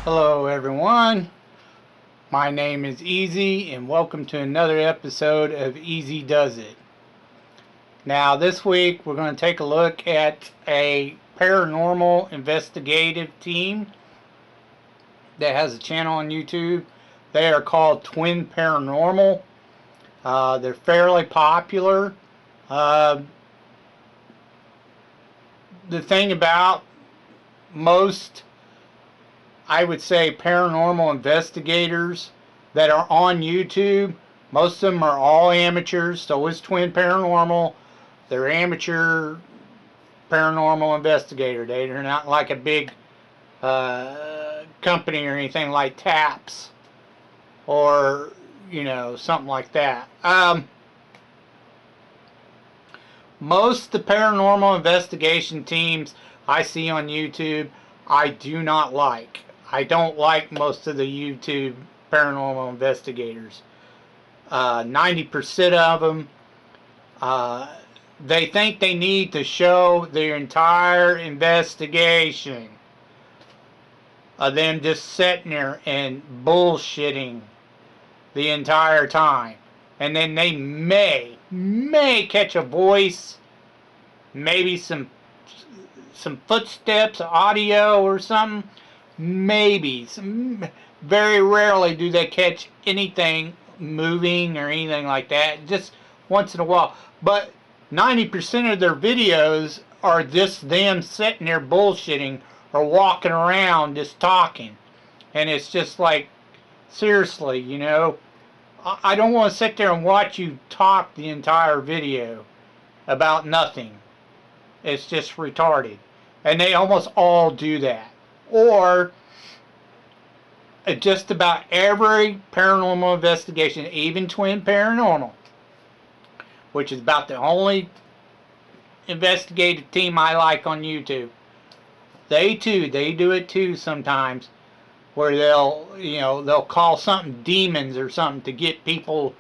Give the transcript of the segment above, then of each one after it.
Hello everyone, my name is Easy and welcome to another episode of Easy Does It. Now this week we're going to take a look at a paranormal investigative team that has a channel on YouTube. They are called Twin Paranormal. They're fairly popular. Uh, the thing about most, I would say, paranormal investigators that are on YouTube, most of them are all amateurs. So is Twin Paranormal. They're amateur paranormal investigator. They're not like a big company or anything like TAPS or something like that. Most of the paranormal investigation teams I see on YouTube, I do not like. I don't like most of the YouTube paranormal investigators. 90% of them, they think they need to show their entire investigation of them just sitting there and bullshitting the entire time. And then they may catch a voice, maybe some footsteps, audio or something. Maybe. Very rarely do they catch anything moving or anything like that. Just once in a while. But 90% of their videos are just them sitting there bullshitting or walking around just talking. And it's just like, seriously, I don't want to sit there and watch you talk the entire video about nothing. It's just retarded. And they almost all do that. Or just about every paranormal investigation, even Twin Paranormal, which is about the only investigative team I like on YouTube. They do it too sometimes, where they'll call something demons or something to get people.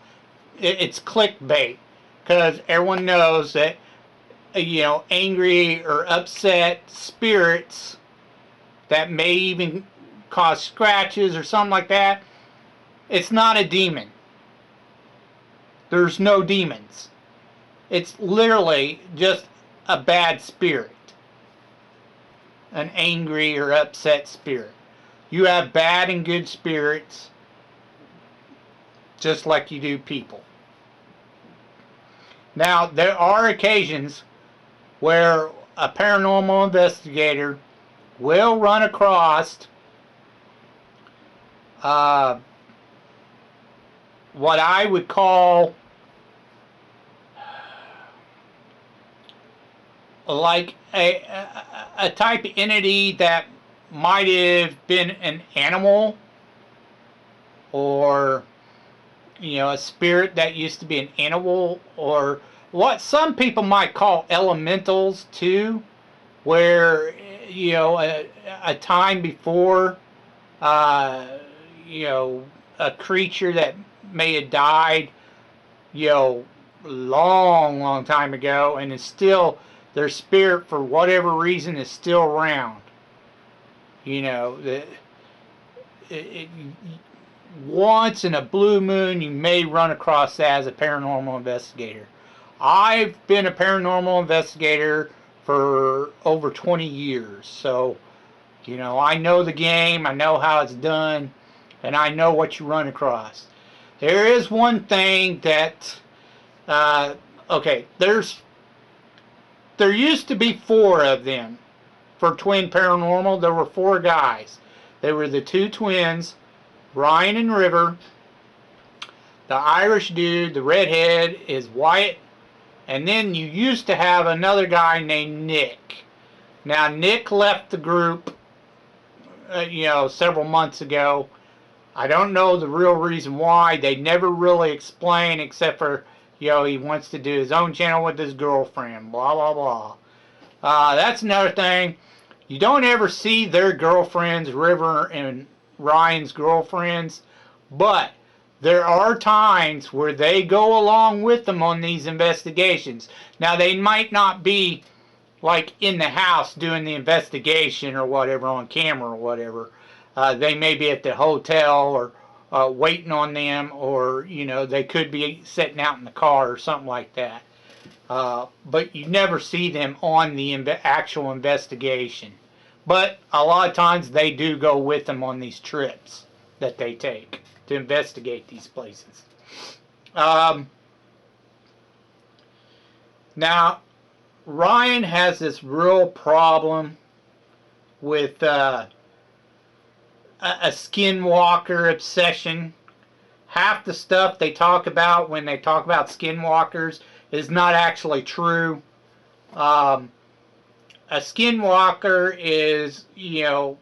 It's clickbait, because everyone knows that angry or upset spirits that may even cause scratches or something like that, it's not a demon. There's no demons. It's literally just a bad spirit, an angry or upset spirit. You have bad and good spirits just like you do people. Now, there are occasions where a paranormal investigator will run across what I would call like a type of entity that might have been an animal, or a spirit that used to be an animal, or what some people might call elementals too, where a time before a creature that may have died long time ago, and is still, their spirit for whatever reason is still around. Once in a blue moon you may run across that as a paranormal investigator. I've been a paranormal investigator for over 20 years, so I know the game, I know how it's done, and I know what you run across. There is one thing that okay, there used to be 4 of them. For Twin Paranormal, there were 4 guys. They were the 2 twins, Ryan and River. The Irish dude, the redhead, is Wyatt. And then you used to have another guy named Nick. Now, Nick left the group, several months ago. I don't know the real reason why. They never really explain, except for, he wants to do his own channel with his girlfriend, blah, blah, blah. That's another thing. You don't ever see their girlfriends, River and Ryan's girlfriends, but there are times where they go along with them on these investigations. Now, they might not be like in the house doing the investigation or whatever on camera or whatever, They may be at the hotel or waiting on them, or they could be sitting out in the car or something like that. But you never see them on the actual investigation. But a lot of times they do go with them on these trips that they take to investigate these places. Now, Ryan has this real problem with a skinwalker obsession. Half the stuff they talk about when they talk about skinwalkers is not actually true. A skinwalker is, a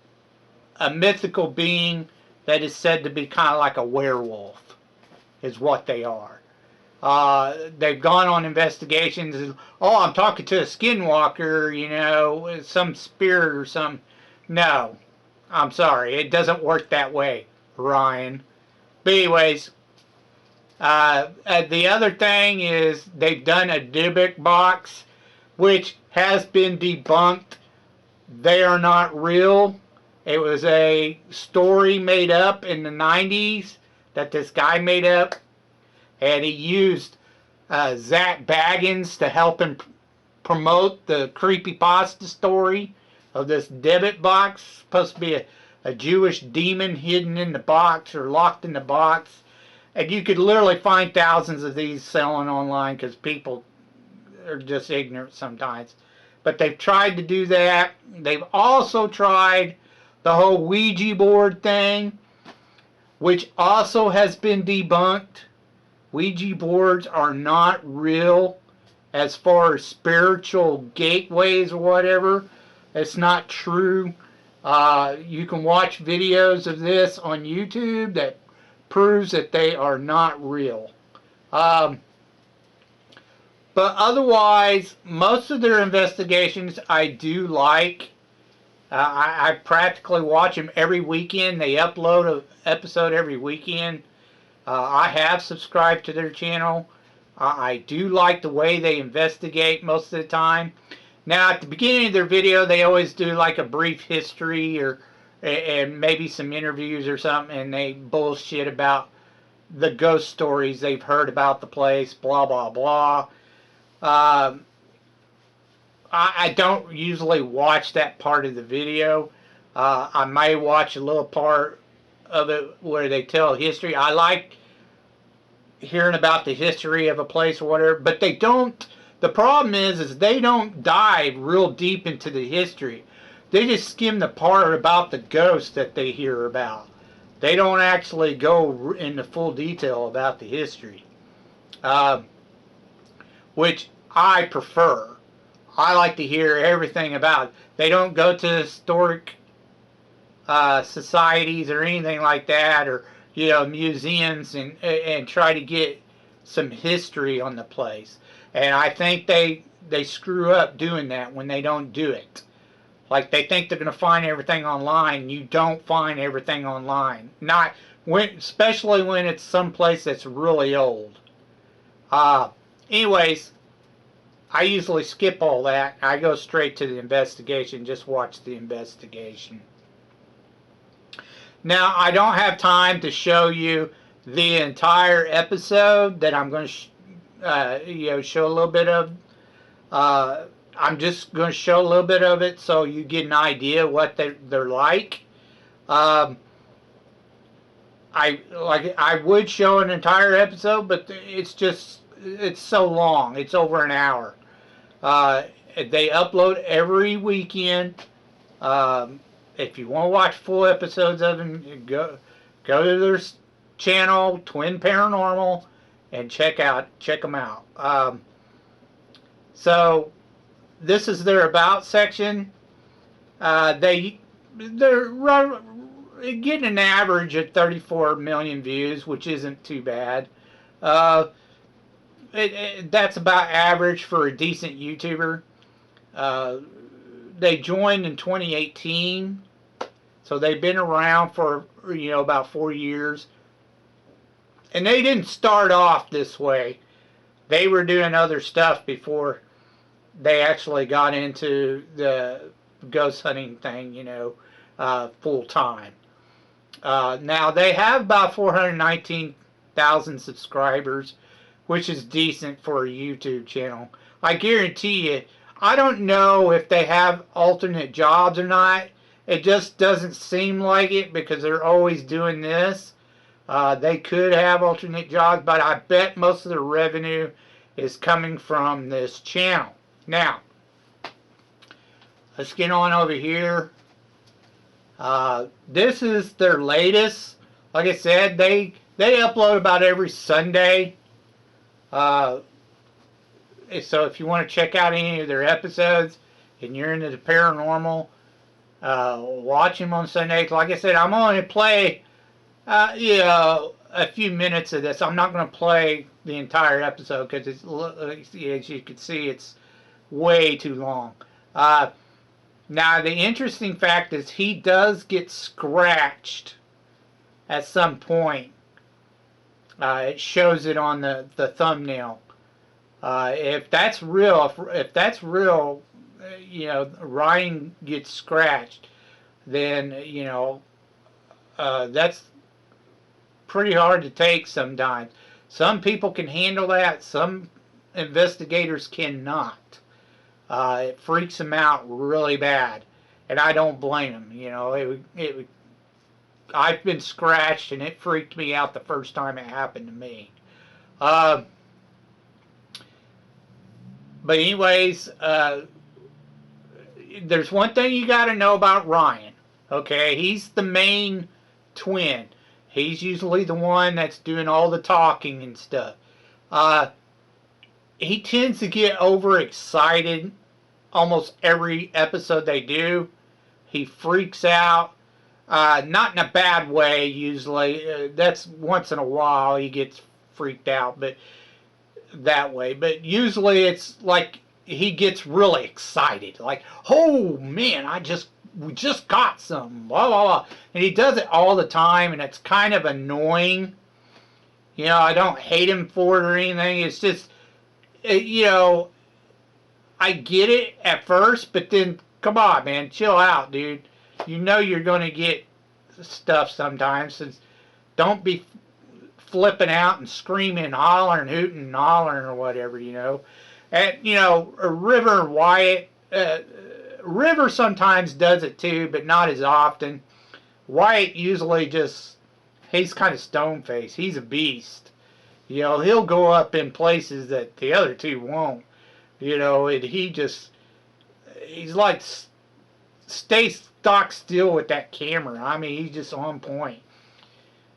mythical being that is said to be kind of like a werewolf, is what they are. They've gone on investigations. And, oh, I'm talking to a skinwalker, some spirit or something. No, I'm sorry, it doesn't work that way, Ryan. But anyways, the other thing is they've done a Dybbuk box, which has been debunked. They are not real. It was a story made up in the 90s that this guy made up, and he used Zach Baggins to help him promote the creepypasta story of this Dybbuk box. It's supposed to be a Jewish demon hidden in the box or locked in the box. And you could literally find thousands of these selling online because people are just ignorant sometimes. But they've tried to do that. They've also tried the whole Ouija board thing, which also has been debunked. Ouija boards are not real as far as spiritual gateways or whatever. It's not true. You can watch videos of this on YouTube that proves that they are not real. But otherwise, most of their investigations I do like. I practically watch them every weekend. They upload an episode every weekend. I have subscribed to their channel. I do like the way they investigate most of the time. Now, at the beginning of their video, they always do like a brief history and maybe some interviews or something, and they bullshit about the ghost stories they've heard about the place, blah, blah, blah. I don't usually watch that part of the video. I may watch a little part of it where they tell history. I like hearing about the history of a place or whatever, but they don't. The problem is they don't dive real deep into the history. They just skim the part about the ghosts that they hear about. They don't actually go into full detail about the history, which I prefer. I like to hear everything about it. They don't go to historic societies or anything like that, or museums, and try to get some history on the place. And I think they screw up doing that when they don't do it. Like, they think they're going to find everything online. You don't find everything online. Not especially when it's someplace that's really old. Anyways, I usually skip all that. I go straight to the investigation. Just watch the investigation. Now, I don't have time to show you the entire episode that I'm going to show a little bit of. I'm just going to show a little bit of it so you get an idea what they're like. I would show an entire episode, but it's so long. It's over an hour. They upload every weekend. If you want to watch full episodes of them, go to their channel, Twin Paranormal, and check them out. So this is their about section. They're getting an average of 34 million views, which isn't too bad. That's about average for a decent YouTuber. They joined in 2018, so they've been around for about 4 years. And they didn't start off this way. They were doing other stuff before they actually got into the ghost hunting thing, full time. Now they have about 419,000 subscribers, which is decent for a YouTube channel. I guarantee you, I don't know if they have alternate jobs or not. It just doesn't seem like it because they're always doing this. They could have alternate jobs, but I bet most of the revenue is coming from this channel. Now, let's get on over here. This is their latest. Like I said, they upload about every Sunday. So if you want to check out any of their episodes and you're into the paranormal, watch them on Sundays. Like I said, I'm only play a few minutes of this. I'm not going to play the entire episode because it's, as you can see, it's way too long. Now, the interesting fact is he does get scratched at some point. It shows it on the thumbnail. If that's real, you know, Ryan gets scratched, then, you know, that's pretty hard to take sometimes. Some people can handle that. Some investigators cannot. It freaks them out really bad, and I don't blame them. You know, I've been scratched, and it freaked me out the first time it happened to me. But anyways, there's one thing you got to know about Ryan. Okay, he's the main twin. He's usually the one that's doing all the talking and stuff. He tends to get overexcited almost every episode they do. He freaks out. Not in a bad way, usually. That's once in a while he gets freaked out, but that way. But usually it's like he gets really excited. Like, oh man, we just got some. Blah, blah, blah. And he does it all the time, and it's kind of annoying. You know, I don't hate him for it or anything. It's just, you know, I get it at first, but then, come on, man, chill out, dude. You know you're going to get stuff sometimes. So don't be flipping out and screaming and hollering, hooting and hollering or whatever, you know. And, you know, River and Wyatt, River sometimes does it too, but not as often. Wyatt usually just, he's kind of stone-faced. He's a beast. You know, he'll go up in places that the other two won't. You know, and he's like, stay stock still with that camera. I mean, he's just on point.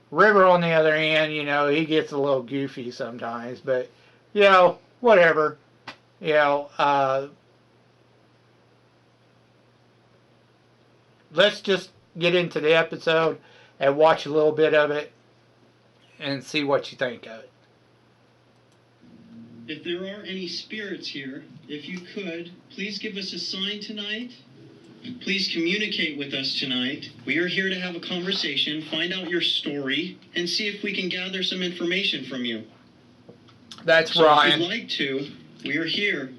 River, on the other hand, you know, he gets a little goofy sometimes, but, you know, whatever. You know, let's just get into the episode and watch a little bit of it and see what you think of it. If there are any spirits here, if you could, please give us a sign tonight. Please communicate with us tonight. We are here to have a conversation, find out your story, and see if we can gather some information from you. That's Ryan. If you'd like to, we are here.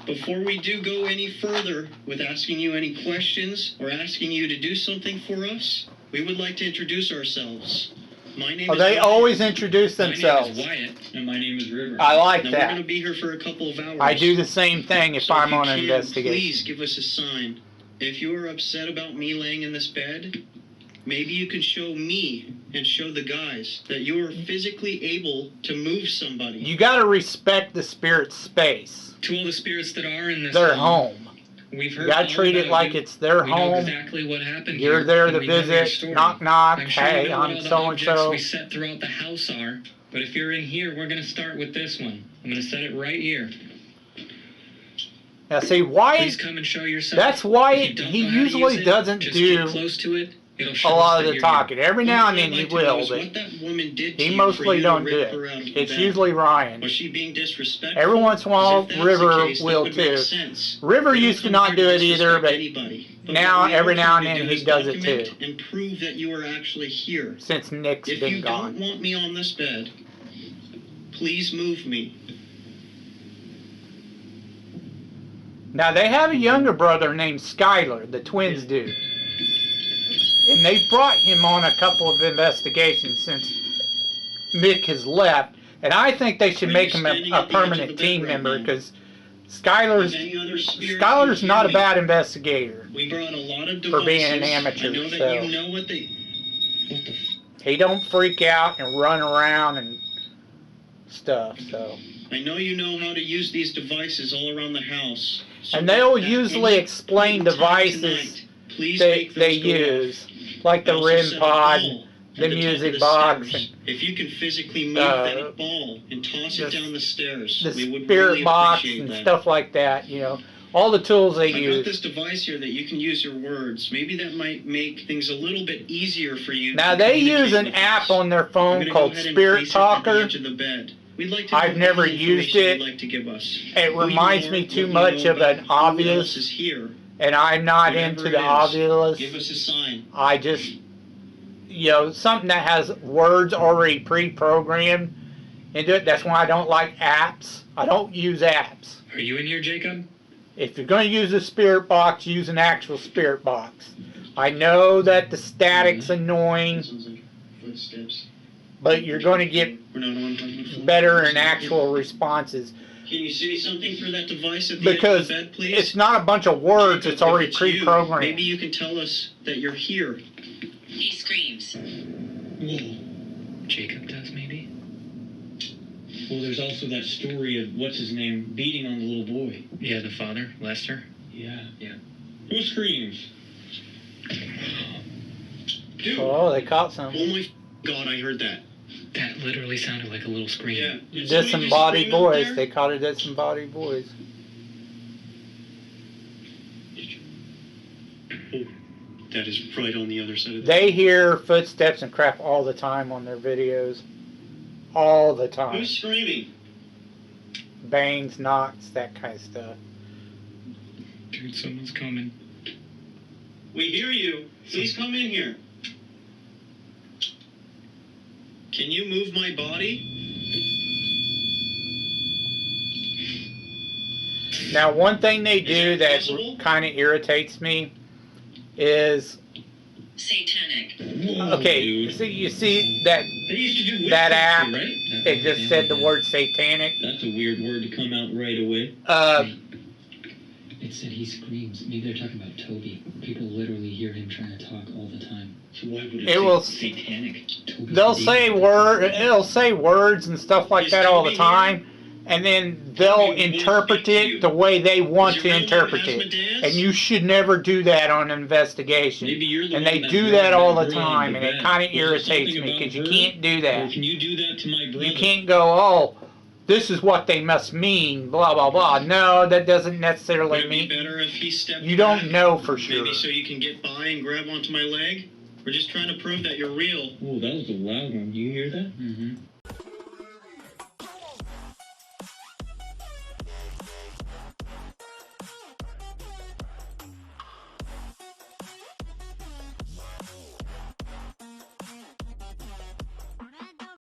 Before we do go any further with asking you any questions or asking you to do something for us, we would like to introduce ourselves. My name is they Wyatt. always introduce themselves. My name is Wyatt, and my name is River. I like now, that. We're going to be here for a couple of hours. I do the same thing if I'm on an investigation. Please give us a sign. If you are upset about me laying in this bed, maybe you can show me and show the guys that you are physically able to move somebody. You got to respect the spirit's space. To all the spirits that are in this their home. We've heard you got to treat it like it's their we home. Know exactly what happened. You're there to visit. Knock, knock. Sure hey, you know I'm so and so. We set throughout the house are, but if you're in here, we're going to start with this one. I'm going to set it right here. Now, see, Wyatt. Please come and show yourself. That's why he usually doesn't do close to it. A lot of the talking. Every now and then he will, but he mostly don't do it. It's usually Ryan. Was she being disrespectful? Every once in a while, River will too. River used to not do it either, but now every now and then he does it too. And prove that you are actually here. Since Nick's been gone. If you don't want me on this bed, please move me. Now they have a younger brother named Skylar. The twins do. and they've brought him on a couple of investigations since Mick has left, and I think they should make him a permanent team member because Skyler's not a bad investigator We brought a lot of for being an devices. amateur. I know that So you know what they. What the? he don't freak out and run around and stuff. So. I know you know how to use these devices all around the house. So And they'll at usually any explain point in time devices tonight, please make they those go use, off. like the Also REM set a pod, ball the at top music of box, stairs. and if you can physically move that ball and toss it down the stairs, the we would spirit really box appreciate and that. stuff like that. You know, all the tools they I got use. this device here that you can use your words. Maybe that might make things a little bit easier for you. Now to they communicate use an with app us. on their I'm phone gonna called go ahead and Spirit place it at the Talker. edge of the bed. We'd like to I've know never any used information it. you'd like to give us. It Who you reminds are, me what too you much know of an about who else Ovilus, is here. and I'm not Whatever into it the is, Ovilus. give us a sign. I just, you know, something that has words already pre-programmed into it. That's why I don't like apps. I don't use apps. Are you in here, Jacob? If you're going to use a spirit box, use an actual spirit box. I know that the static's annoying, Sounds like footsteps. but you're going to get We're not on button. better and actual responses Can you say something for that device at the because edge of the bed, please? it's not a bunch of words. Jacob, It's already if it's you, pre-programmed. maybe you can tell us that you're here. He screams. Whoa. Jacob does, maybe? Well, there's also that story of what's his name beating on the little boy. Yeah, the father, Lester. Yeah. Who screams? Dude. Oh, they caught some. Oh my God, I heard that. That literally sounded like a little scream. Yeah. Did somebody just Disembodied scream out voice. there? They caught a disembodied voice. Oh, that is right on the other side of the... They hear footsteps and crap all the time on their videos. All the time. Who's screaming? Bangs, knocks, that kind of stuff. Dude, someone's coming. We hear you. Please come in here. Can you move my body? Now, one thing they Is do that that possible? kind of irritates me is, Satanic. Whoa, okay, dude. so you see that They used to do that witchcraft, app, right? it just said the word satanic. That's a weird word to come out right away. It said he screams. Maybe they're talking about Toby. People literally hear him trying to talk all the time. So why would It will- satanic? Toby's They'll the say demon. it'll say words and stuff like Is that all the Toby time, and then they'll Toby won't interpret speak to you. it the way they want Is to your real name interpret it. Asmodeus? And you should never do that on an investigation. Maybe you're the And one they that do brought that all the girl time, into and it bed. kind of Was there irritates something me about because you her? can't do Or that. can you do that to my brother? You can't go, oh, this is what they must mean, blah, blah, blah. No, that doesn't Would necessarily it be mean. better if he stepped You don't back? know for sure. Maybe so you can get by and grab onto my leg? We're just trying to prove that you're real. Oh, that was a loud one. Do you hear that? Mm-hmm.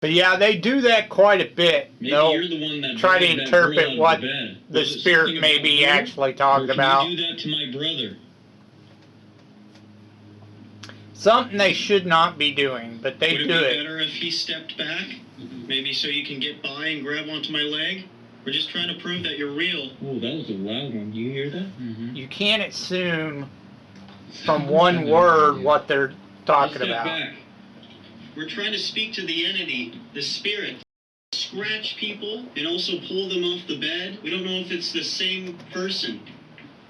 But yeah, they do that quite a bit. Maybe They'll you're the one that try to dragged that girl interpret out of what bed. the Was it spirit something may about be her? actually Or talking can about. you do that to my brother? Something they should not be doing, but they Would it do be it. better if he stepped back? Maybe so you can get by and grab onto my leg? We're just trying to prove that you're real. Oh, that was a loud one. Do you hear that? Mm-hmm. You can't assume from one word what they're talking Step about. back. We're trying to speak to the entity, the spirit. Scratch people and also pull them off the bed. We don't know if it's the same person,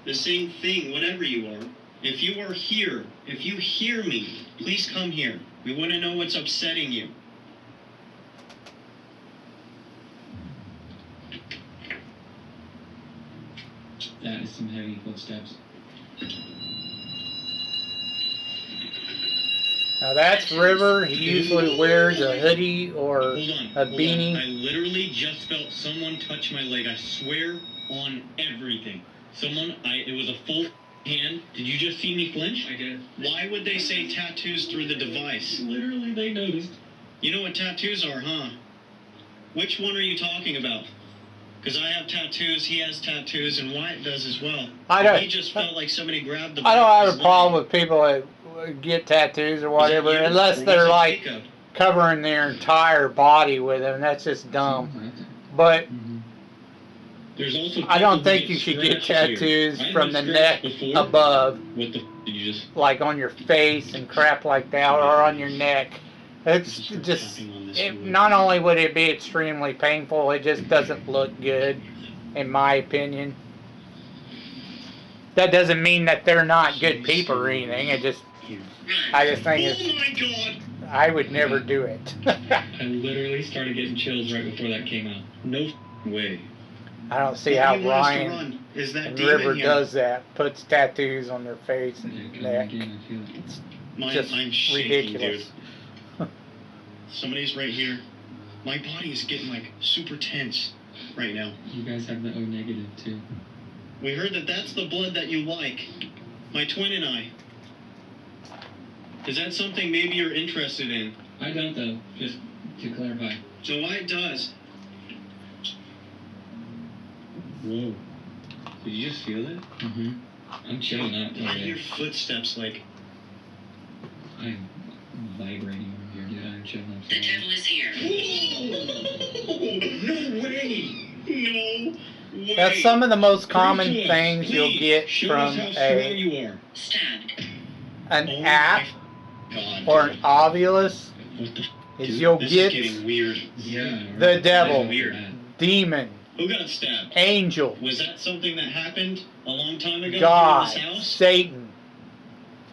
the same thing, whatever you are. If you are here, if you hear me, please come here. We want to know what's upsetting you. That is some heavy footsteps. Now that's River. He usually wears a hoodie or Hold on. a hold on. beanie. I literally just felt someone touch my leg. I swear on everything. It was a full hand. Did you just see me flinch? I did. Why would they say tattoos through the device? Literally, they noticed. You know what tattoos are, huh? Which one are you talking about? Because I have tattoos, he has tattoos, and Wyatt does as well. I don't- He just felt like somebody grabbed the I back don't of have his a problem leg. with people that get tattoos or whatever, Was it you, unless or they're was it like Jacob? covering their entire body with them. That's just dumb. But Mm-hmm. There's also I don't people who think you should get scratches here. tattoos I've from been the neck scratched before. above, What the did you just? like on your face and crap like that, or on your neck. It's Just start just, tapping on this it, wood. not only would it be extremely painful, it just doesn't look good, in my opinion. That doesn't mean that they're not good people or anything. It just, Here. I just think Oh it's, my God! I would never do it. I literally started getting chills right before that came out. No way. I don't see Why how do you want us to Ryan run? Is that and demon River here? does that. Puts tattoos on their face Yeah, and come neck. again, I feel it. It's I'm shaking, ridiculous. dude. Somebody's right here. My body is getting like super tense right now. You guys have the O negative too. We heard that that's the blood that you like. My twin and I. Is that something maybe you're interested in? I don't though, just to clarify. So why it does? Whoa. Did you just feel that? Mm-hmm. I'm chilling out I hear today. footsteps like. I'm vibrating over here, dude. I'm chilling out The today. devil is here. No way! No way! That's some of the most common Prove to us, things you'll please. get Show from us how strong a you are. Stabbed. an Oh app my God. or an ovulus. What the? Is Dude, you'll this get is getting weird. Yeah. the right. devil, This is weird. demon, Who got stabbed? angel, Was that something that happened a long time ago God, here in this house? Satan,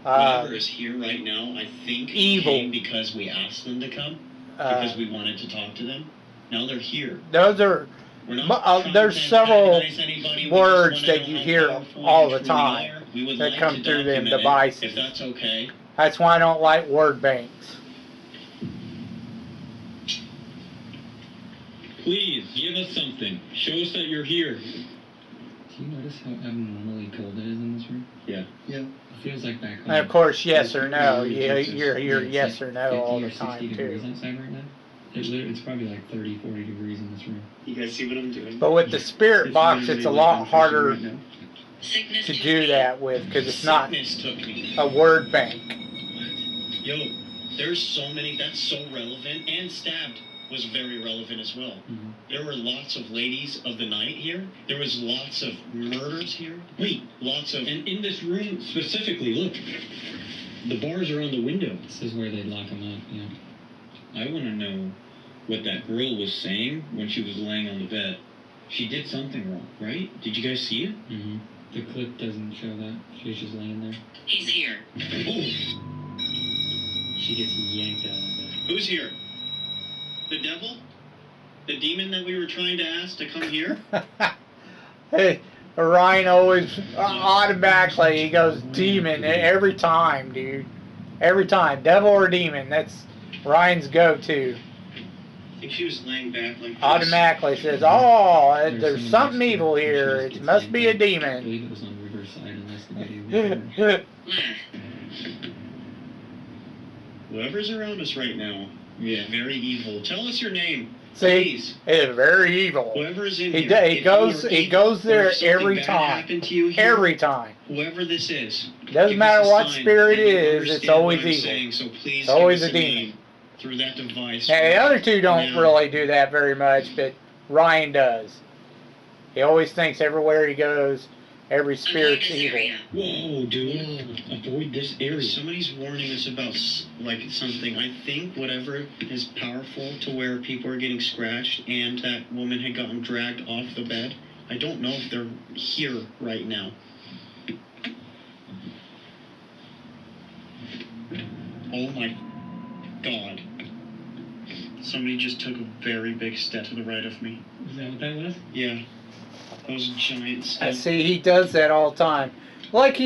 Whatever is here right now, I think evil. came because we asked them to come, because we wanted to talk to them. Now they're here. those are We're not But, trying there's to several antagonize anybody. We words just wanna that know you how hear powerful all you the truly time are. We would that like come to through them document it, devices. if that's okay. That's why I don't like word banks. Please, give us something. Show us that you're here. Do you notice how abnormally cold it is in this room? Yeah. Yeah. It feels like back home. And of course, yes or no. Yeah, You're Yeah, it's yes like or no 50 all or the 60 time degrees too. outside right now. It's probably like 30, 40 degrees in this room. You guys see what I'm doing? But with the spirit box, it's a lot harder Sickness to took do me. that with because it's not Sickness took me. a word bank. Yo, there's so many. That's so relevant. And stabbed was very relevant as well. Mm-hmm. There were lots of ladies of the night here. There was lots of murders here. Wait, Lots of. and in this room specifically, look. The bars are on the window. This is where they lock them up, yeah. I want to know what that girl was saying when she was laying on the bed. She did something wrong, right? Did you guys see it? Mm-hmm. The clip doesn't show that. She's just laying there. He's here. Oh, She gets yanked out of bed. Who's here? The devil? The demon that we were trying to ask to come here? Hey, Ryan always automatically he goes demon every time, dude. Every time, devil or demon. That's Ryan's go-to. I think she was laying back like this. Automatically says, "Oh, there's someone something next to evil her, and she here. just It gets must be a yanked out. I demon." believe it was on Riverside, unless the video was there. Left. Whoever's around us right now, yeah. very evil. Tell us your name, See, please. it's very evil. Whoever's in He here. do- he if you goes- are he evil goes there or if something every bad time. happened to you here, Every time. whoever this is. Doesn't give matter us a what sign. spirit it And you is, it's understand always what I'm evil. saying, so please It's always give us a demon. name through that device. Now, the other two don't Now. really do that very much, but Ryan does. He always thinks everywhere he goes, every Avoid spirit's this evil. area. Whoa, dude. Avoid this area. Somebody's warning us about like something. I think whatever is powerful to where people are getting scratched and that woman had gotten dragged off the bed. I don't know if they're here right now. Oh my God. Somebody just took a very big step to the right of me. Is that what that was? Yeah. That was a giant I step. see he does that all the time. Like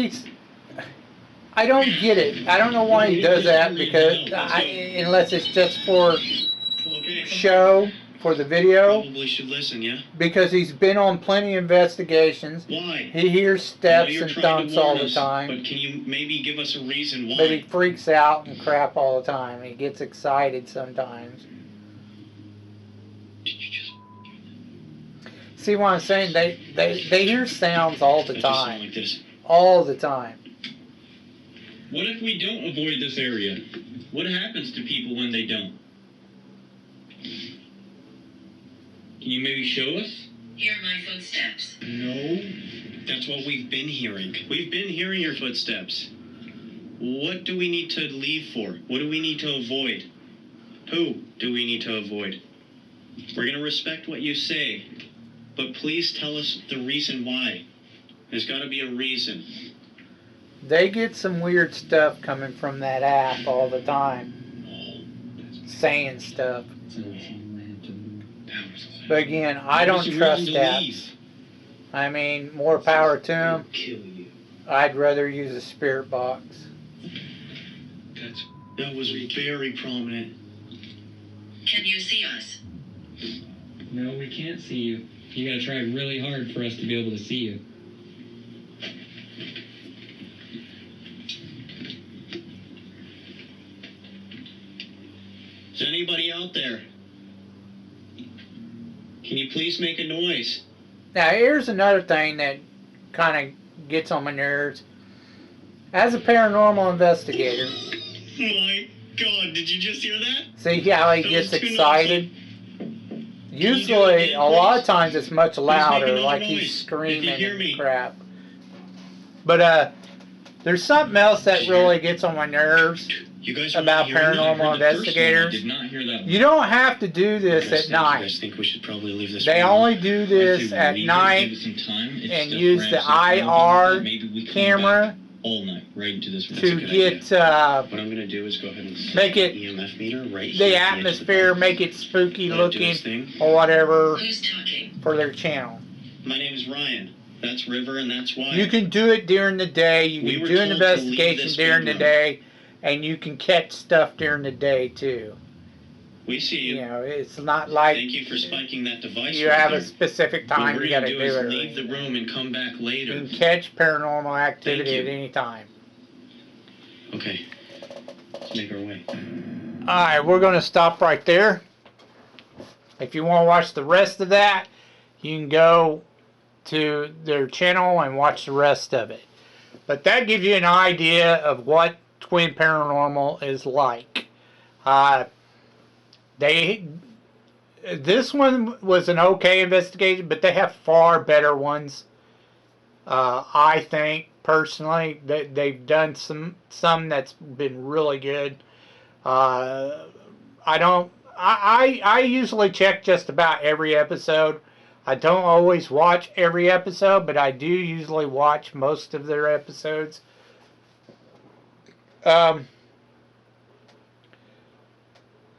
I don't get it. I don't know why he does that because unless it's just for Okay. show, for the video, Probably should listen, yeah? because he's been on plenty of investigations. Why? He hears I know steps you're and trying to thumps warn all the us, time. But can you maybe give us a reason why? But he freaks out and crap all the time. He gets excited sometimes. Did you just See what I'm saying? They hear sounds all the that just sound time. like this? All the time. What if we don't avoid this area? What happens to people when they don't? Can you maybe show us? Hear my footsteps. No, that's what we've been hearing. We've been hearing your footsteps. What do we need to leave for? What do we need to avoid? Who do we need to avoid? We're going to respect what you say, but please tell us the reason why. There's got to be a reason. They get some weird stuff coming from that app all the time. Saying stuff. But again, I don't trust apps. I mean, more power to them. Kill you. I'd rather use a spirit box. That was very prominent. Can you see us? No, we can't see you. You gotta try really hard for us to be able to see you. Is anybody out there? Can you please make a noise? Now, here's another thing that kind of gets on my nerves. As a paranormal investigator, My God, did you just hear that? see how he That gets was too excited? you do it Usually, again, a lot please? of times it's much make louder, another like noise, he's if you screaming hear me. and crap. But there's something else that really gets on my nerves. You guys are About not hearing that? paranormal I heard the first one. I investigators. did not hear that one. You don't have to do You this guys at night. think we should probably leave this They room? only do I'd this say at leave it, night give it some time. It's and still use fresh, the it's open, IR maybe we come camera back all night, right into this room. to a good get What I'm going to do is go ahead and set Make it- the EMF meter right here the at edge of atmosphere, bed. make it spooky Let it do looking its thing. or whatever Who's talking? for their channel. My name is Ryan. That's River, and that's Wyatt. You can do it during the day. You We can were do an told to leave investigation this during the room. day, and you can catch stuff during the day too. We see you. You know, it's not like Thank you for spiking that device. you right have there. a specific What time we're you gonna got to do do is it. or leave the anything. room and come back later. You can catch paranormal activity Thank at you. any time. Okay. Let's make our way. Alright, we're going to stop right there. If you want to watch the rest of that, you can go to their channel and watch the rest of it. But that gives you an idea of what Twin Paranormal is like. This one was an okay investigation, but they have far better ones. I think personally that they've done some that's been really good. I usually check just about every episode. I don't always watch every episode, but I do usually watch most of their episodes.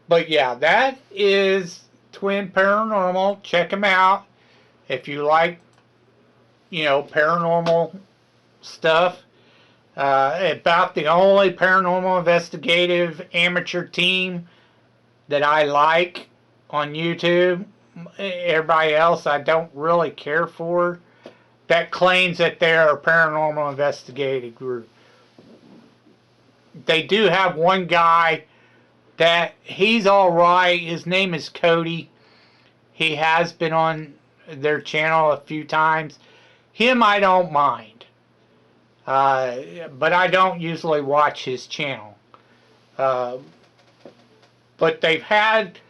But yeah, that is Twin Paranormal. Check them out if you like, paranormal stuff. About the only paranormal investigative amateur team that I like on YouTube. Everybody else I don't really care for that claims that they're a paranormal investigative group. They do have one guy that he's alright. His name is Cody. He has been on their channel a few times. Him I don't mind. But I don't usually watch his channel. But they've had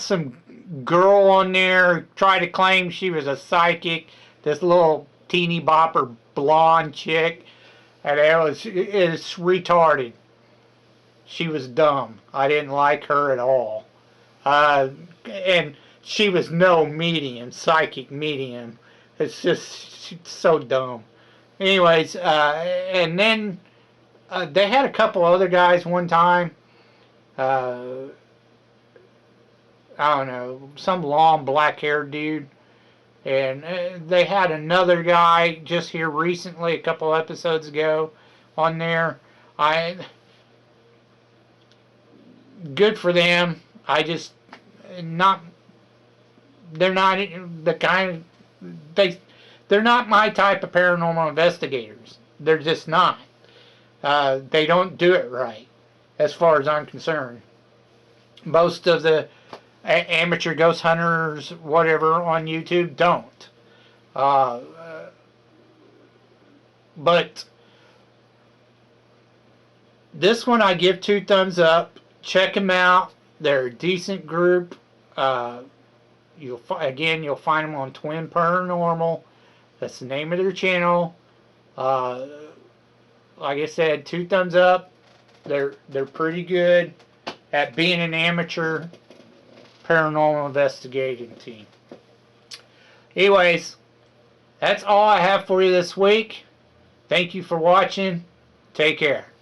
some girl on there try to claim she was a psychic. This little teeny bopper blonde chick. And it's retarded. She was dumb. I didn't like her at all. And she was no psychic medium. It's just she's so dumb. Anyways, and then they had a couple other guys one time. I don't know, some long black-haired dude. And they had another guy just here recently, a couple episodes ago, on there. Good for them. They're not the kind. They're not my type of paranormal investigators. They're just not. They don't do it right, as far as I'm concerned. Most of the amateur ghost hunters, whatever, on YouTube don't. But this one I give 2 thumbs up. Check them out. They're a decent group. You'll find them on Twin Paranormal. That's the name of their channel. Like I said, 2 thumbs up. They're pretty good at being an amateur paranormal investigating team. Anyways, that's all I have for you this week. Thank you for watching. Take care.